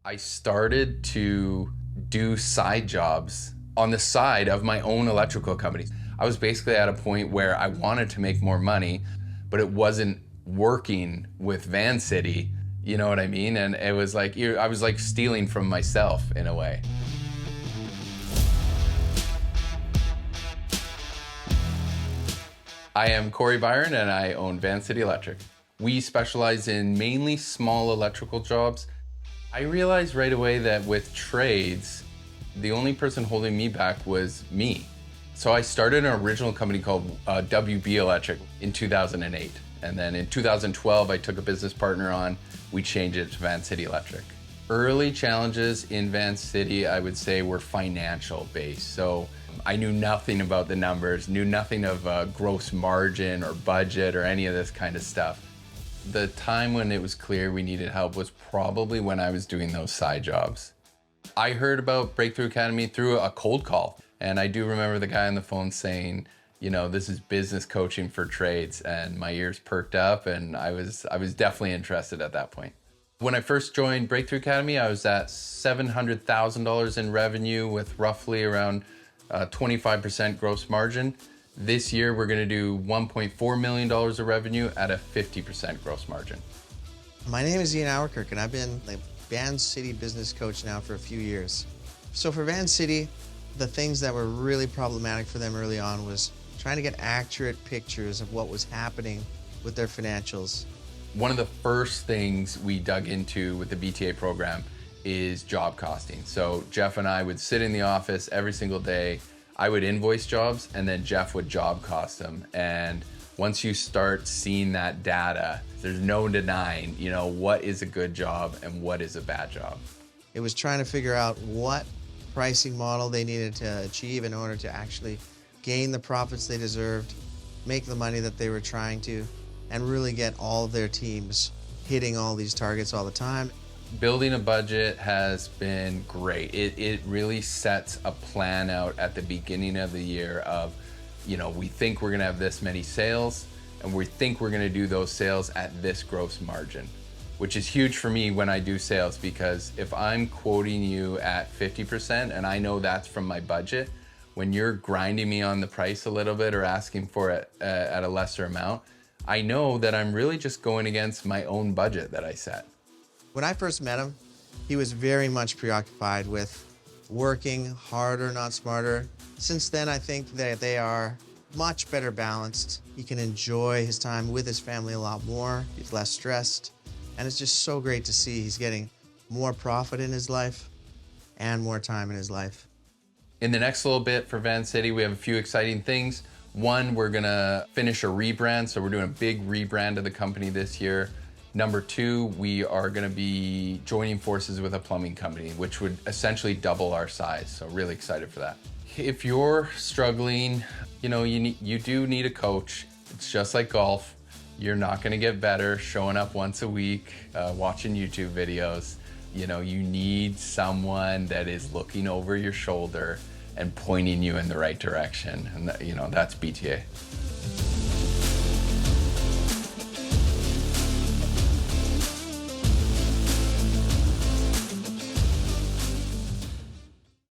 I started to do side jobs on the side of my own electrical company. I was basically at a point where I wanted to make more money, but it wasn't working with VanCity, you know what I mean? And it was like, I was like stealing from myself in a way. I am Cory Byron and I own VanCity Electric. We specialize in mainly small electrical jobs. I realized right away that with trades, the only person holding me back was me. So I started an original company called BTA Electric in 2008. And then in 2012, I took a business partner on. We changed it to VanCity Electric. Early challenges in VanCity, I would say, were financial based. So I knew nothing about the numbers, knew nothing of gross margin or budget or any of this kind of stuff. The time when it was clear we needed help was probably when I was doing those side jobs. I heard about Breakthrough Academy through a cold call. And I do remember the guy on the phone saying, you know, this is business coaching for trades, and my ears perked up and I was definitely interested at that point. When I first joined Breakthrough Academy, I was at $700,000 in revenue with roughly around 25% gross margin. This year, we're gonna do $1.4 million of revenue at a 50% gross margin. My name is Ian Ouwerkerk, and I've been the VanCity business coach now for a few years. So for VanCity, the things that were really problematic for them early on was trying to get accurate pictures of what was happening with their financials. One of the first things we dug into with the BTA program is job costing. So Jeff and I would sit in the office every single day. I would invoice jobs and then Jeff would job cost them. And once you start seeing that data, there's no denying, you know, what is a good job and what is a bad job. It was trying to figure out what pricing model they needed to achieve in order to actually gain the profits they deserved, make the money that they were trying to, and really get all of their teams hitting all these targets all the time. Building a budget has been great. It really sets a plan out at the beginning of the year of, you know, we think we're gonna have this many sales and we think we're gonna do those sales at this gross margin, which is huge for me when I do sales, because if I'm quoting you at 50% and I know that's from my budget, when you're grinding me on the price a little bit or asking for it at a lesser amount, I know that I'm really just going against my own budget that I set. When I first met him, he was very much preoccupied with working harder, not smarter. Since then, I think that they are much better balanced. He can enjoy his time with his family a lot more. He's less stressed. And it's just so great to see he's getting more profit in his life and more time in his life. In the next little bit for VanCity, we have a few exciting things. One, we're gonna finish a rebrand. So we're doing a big rebrand of the company this year. Number two, we are gonna be joining forces with a plumbing company, which would essentially double our size. So really excited for that. If you're struggling, you know, you do need a coach. It's just like golf. You're not gonna get better showing up once a week, watching YouTube videos. You know, you need someone that is looking over your shoulder and pointing you in the right direction. And you know, that's BTA.